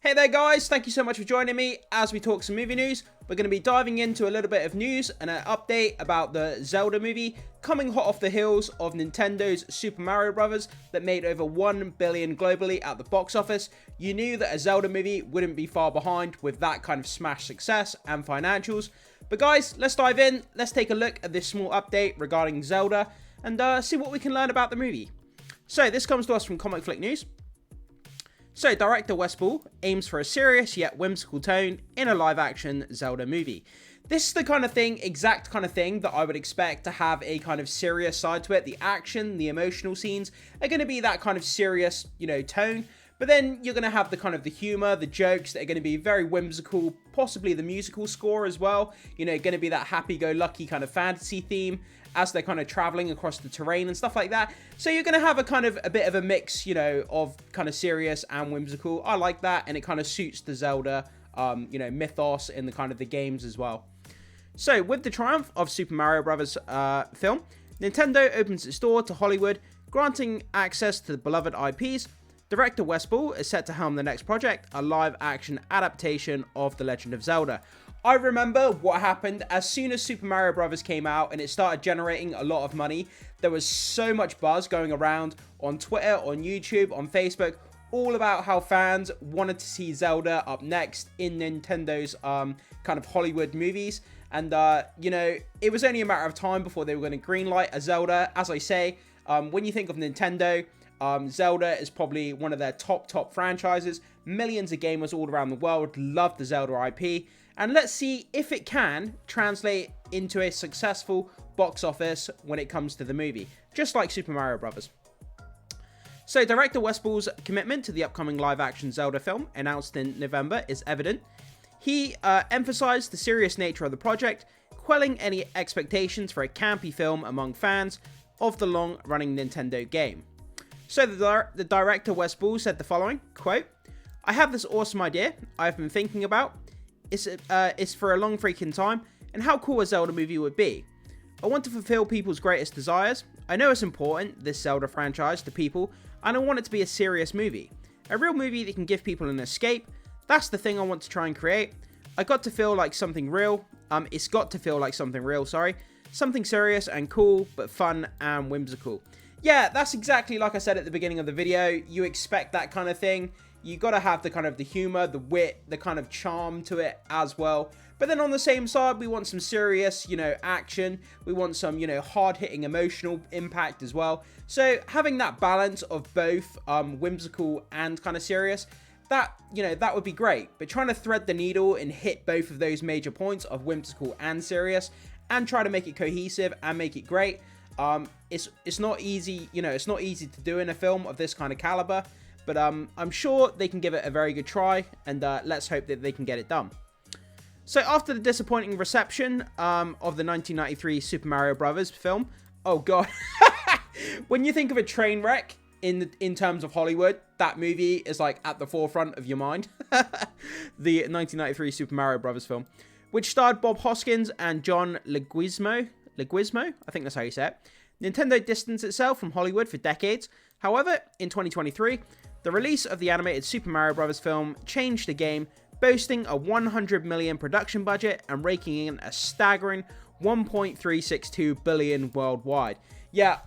Hey there guys, thank you so much for joining me as we talk some movie news. We're going to be diving into a little bit of news and an update about the Zelda movie coming hot off the heels of Nintendo's Super Mario Bros. That made over 1 billion globally at the box office. You knew that a Zelda movie wouldn't be far behind with that kind of smash success and financials. But guys, let's dive in. Let's take a look at this small update regarding Zelda and see what we can learn about the movie. So this comes to us from Comic Flick News. So, director Wes Ball aims for a serious yet whimsical tone in a live-action Zelda movie. This is the kind of thing, exact kind of thing that I would expect to have a kind of serious side to it. The action, the emotional scenes are going to be that kind of serious, tone. But then you're going to have the kind of the humor, the jokes that are going to be very whimsical, possibly the musical score as well. Going to be that happy-go-lucky kind of fantasy theme as they're kind of traveling across the terrain and stuff like that. So you're going to have a bit of a mix, of kind of serious and whimsical. I like that, and it kind of suits the Zelda, mythos in the kind of the games as well. So with the triumph of Super Mario Bros. Film, Nintendo opens its door to Hollywood, granting access to the beloved IPs. Director Wes Ball is set to helm the next project, a live-action adaptation of The Legend of Zelda. I remember what happened as soon as Super Mario Bros. Came out and it started generating a lot of money. There was so much buzz going around on Twitter, on YouTube, on Facebook, all about how fans wanted to see Zelda up next in Nintendo's kind of Hollywood movies. And, it was only a matter of time before they were going to greenlight a Zelda. As I say, when you think of Nintendo, Zelda is probably one of their top franchises. Millions of gamers all around the world love the Zelda IP. And let's see if it can translate into a successful box office when it comes to the movie, just like Super Mario Bros. So director Wes Ball's commitment to the upcoming live-action Zelda film, announced in November, is evident. He emphasized the serious nature of the project, quelling any expectations for a campy film among fans of the long-running Nintendo game. So the director Wes Ball said the following, quote, "I have this awesome idea I've been thinking about. It's for a long freaking time, and how cool a Zelda movie would be. I want to fulfill people's greatest desires. I know it's important, this Zelda franchise, to people, and I want it to be a serious movie. A real movie that can give people an escape. That's the thing I want to try and create. It's got to feel like something real, something serious and cool, but fun and whimsical." Yeah, that's exactly like I said at the beginning of the video. You expect that kind of thing. You got to have the kind of the humor, the wit, the kind of charm to it as well. But then on the same side, we want some serious, action. We want some, hard-hitting emotional impact as well. So having that balance of both whimsical and kind of serious, that would be great. But trying to thread the needle and hit both of those major points of whimsical and serious and try to make it cohesive and make it great, it's not easy, it's not easy to do in a film of this kind of caliber. But I'm sure they can give it a very good try, and let's hope that they can get it done. So after the disappointing reception of the 1993 Super Mario Bros. Film, oh god, when you think of a train wreck in terms of Hollywood, that movie is like at the forefront of your mind. The 1993 Super Mario Bros. Film, which starred Bob Hoskins and John Leguizamo, I think that's how you say it. Nintendo distanced itself from Hollywood for decades. However, in 2023, the release of the animated Super Mario Bros. Film changed the game, boasting a $100 million production budget and raking in a staggering $1.362 billion worldwide. Yeah,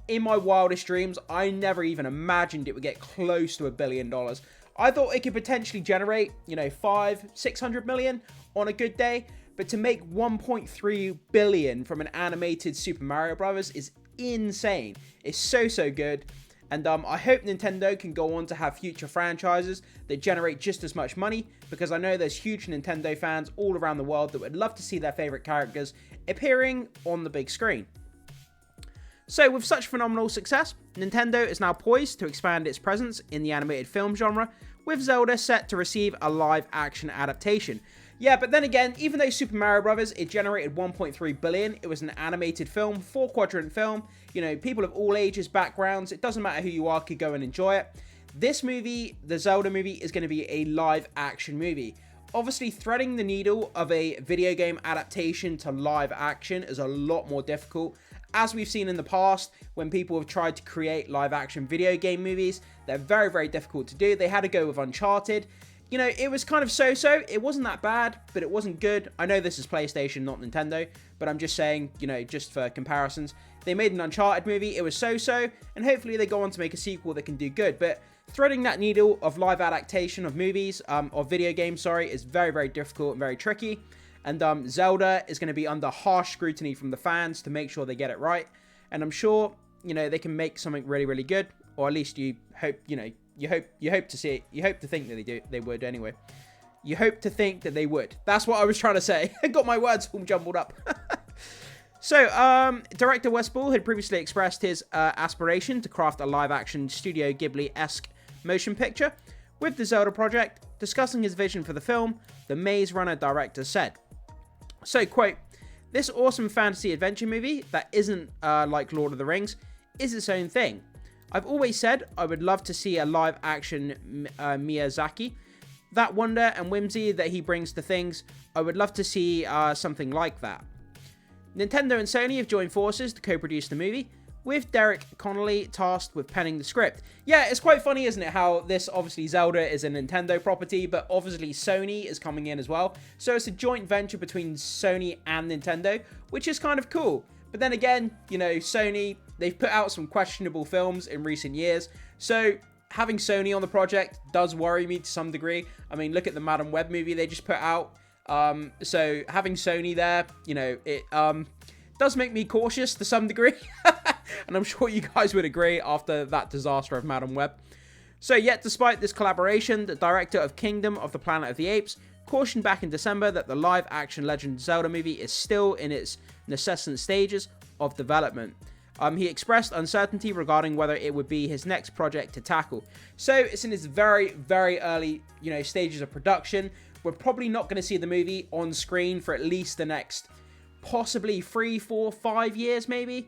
in my wildest dreams, I never even imagined it would get close to $1 billion. I thought it could potentially generate, $500-600 million on a good day, but to make $1.3 billion from an animated Super Mario Bros. Is insane. It's so good. And I hope Nintendo can go on to have future franchises that generate just as much money, because I know there's huge Nintendo fans all around the world that would love to see their favorite characters appearing on the big screen. So with such phenomenal success, Nintendo is now poised to expand its presence in the animated film genre, with Zelda set to receive a live-action adaptation. Yeah, but then again, even though Super Mario Bros. It generated $1.3 billion, it was an animated film, 4-quadrant film, people of all ages, backgrounds, it doesn't matter who you are, could go and enjoy it. This movie, the Zelda movie, is going to be a live-action movie. Obviously, threading the needle of a video game adaptation to live action is a lot more difficult, As we've seen in the past, when people have tried to create live action video game movies, they're very, very difficult to do. They had to go with Uncharted. You know, it was kind of so-so. It wasn't that bad, but it wasn't good. I know this is PlayStation, not Nintendo, but I'm just saying, you know, just for comparisons. They made an Uncharted movie. It was so-so, and hopefully they go on to make a sequel that can do good. But threading that needle of live adaptation of movies, of video games, sorry, is very, very difficult and very tricky. And Zelda is going to be under harsh scrutiny from the fans to make sure they get it right. And I'm sure, you know, they can make something really, really good, or at least you hope, you know, you hope to see it. You hope to think that they would anyway. You hope to think that they would. That's what I was trying to say. I got my words all jumbled up. So, director Wes Ball had previously expressed his aspiration to craft a live-action Studio Ghibli-esque motion picture. With the Zelda project, discussing his vision for the film, the Maze Runner director said, so, quote, "This awesome fantasy adventure movie that isn't like Lord of the Rings is its own thing. I've always said I would love to see a live-action Miyazaki. That wonder and whimsy that he brings to things, I would love to see something like that." Nintendo and Sony have joined forces to co-produce the movie, with Derek Connolly tasked with penning the script. Yeah, it's quite funny, isn't it, how this, obviously, Zelda is a Nintendo property, but obviously Sony is coming in as well. So it's a joint venture between Sony and Nintendo, which is kind of cool. But then again, you know, Sony, they've put out some questionable films in recent years, so having Sony on the project does worry me to some degree. I mean, look at the Madam Web movie they just put out. So having Sony there, you know, it does make me cautious to some degree. And I'm sure you guys would agree after that disaster of Madam Web. So yet, despite this collaboration, the director of Kingdom of the Planet of the Apes cautioned back in December that the live-action Legend Zelda movie is still in its nascent stages of development. He expressed uncertainty regarding whether it would be his next project to tackle. So it's in its very, very early, you know, stages of production. We're probably not going to see the movie on screen for at least the next possibly 3, 4, 5 years maybe.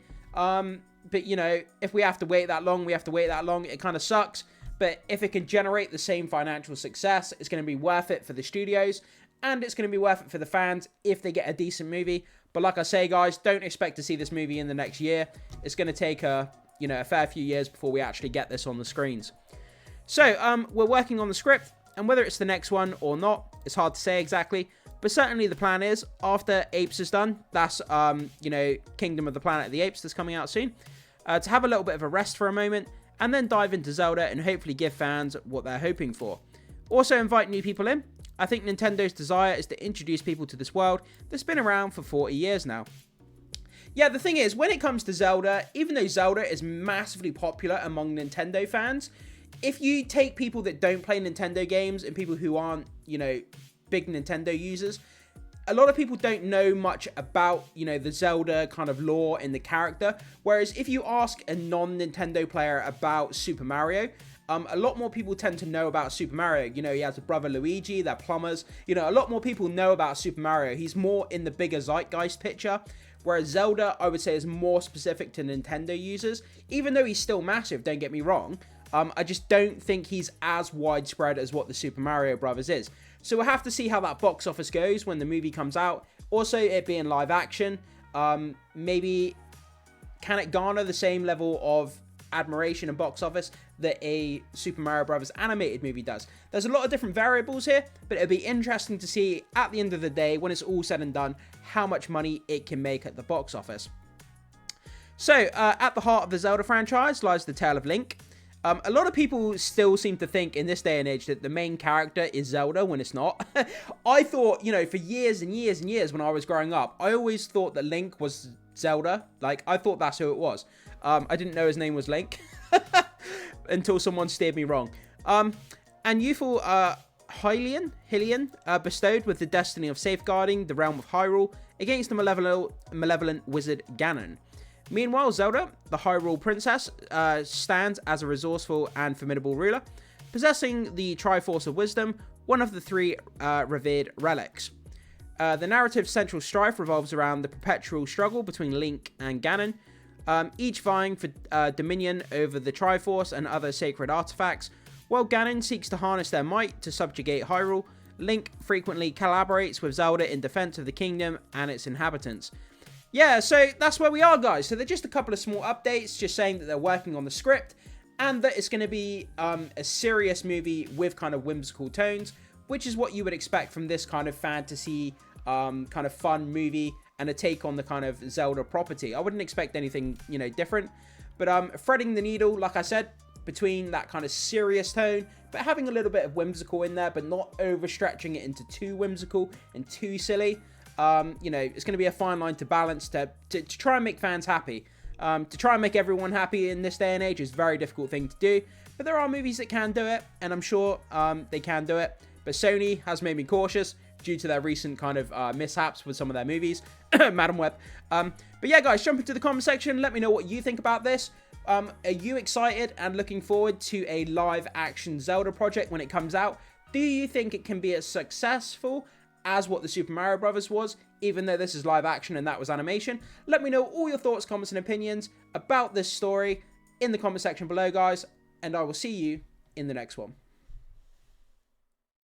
But, you know, if we have to wait that long, we have to wait that long. It kind of sucks. But if it can generate the same financial success, it's going to be worth it for the studios. And it's going to be worth it for the fans if they get a decent movie. But like I say, guys, don't expect to see this movie in the next year. It's going to take a fair few years before we actually get this on the screens. So, we're working on the script. And whether it's the next one or not, it's hard to say exactly. But certainly the plan is, after Apes is done, that's, Kingdom of the Planet of the Apes that's coming out soon, to have a little bit of a rest for a moment, and then dive into Zelda and hopefully give fans what they're hoping for. Also invite new people in. I think Nintendo's desire is to introduce people to this world that's been around for 40 years now. Yeah, the thing is, when it comes to Zelda, even though Zelda is massively popular among Nintendo fans, if you take people that don't play Nintendo games and people who aren't, you know, big Nintendo users, a lot of people don't know much about, you know, the Zelda kind of lore and the character. Whereas if you ask a non-Nintendo player about Super Mario, a lot more people tend to know about Super Mario. You know, he has a brother Luigi, they're plumbers. You know, a lot more people know about Super Mario. He's more in the bigger zeitgeist picture. Whereas Zelda, I would say, is more specific to Nintendo users. Even though he's still massive, don't get me wrong. I just don't think he's as widespread as what the Super Mario Brothers is. So we'll have to see how that box office goes when the movie comes out. Also, it being live action, maybe can it garner the same level of admiration and box office that a Super Mario Brothers animated movie does? There's a lot of different variables here, but it'll be interesting to see at the end of the day, when it's all said and done, how much money it can make at the box office. So, at the heart of the Zelda franchise lies the tale of Link. A lot of people still seem to think in this day and age that the main character is Zelda when it's not. I thought, you know, for years and years and years when I was growing up, I always thought that Link was Zelda. Like, I thought that's who it was. I didn't know his name was Link until someone steered me wrong. And youthful Hylian bestowed with the destiny of safeguarding the realm of Hyrule against the malevolent wizard Ganon. Meanwhile, Zelda, the Hyrule princess, stands as a resourceful and formidable ruler, possessing the Triforce of Wisdom, one of the 3 revered relics. The narrative's central strife revolves around the perpetual struggle between Link and Ganon, each vying for dominion over the Triforce and other sacred artifacts. While Ganon seeks to harness their might to subjugate Hyrule, Link frequently collaborates with Zelda in defense of the kingdom and its inhabitants. yeah, so that's where we are, guys. So they're just a couple of small updates, just saying that they're working on the script and that it's going to be a serious movie with kind of whimsical tones, which is what you would expect from this kind of fantasy, kind of fun movie and a take on the kind of Zelda property. I wouldn't expect anything, you know, different. But threading the needle, like I said, between that kind of serious tone, but having a little bit of whimsical in there, but not overstretching it into too whimsical and too silly. You know, it's going to be a fine line to balance to try and make fans happy. To try and make everyone happy in this day and age is a very difficult thing to do. But there are movies that can do it, and I'm sure they can do it. But Sony has made me cautious due to their recent kind of mishaps with some of their movies. Madam Web. But yeah, guys, jump into the comment section. Let me know what you think about this. Are you excited and looking forward to a live action Zelda project when it comes out? Do you think it can be as successful as what the Super Mario Bros. Was, even though this is live action and that was animation? Let me know all your thoughts, comments, and opinions about this story in the comment section below, guys, and I will see you in the next one.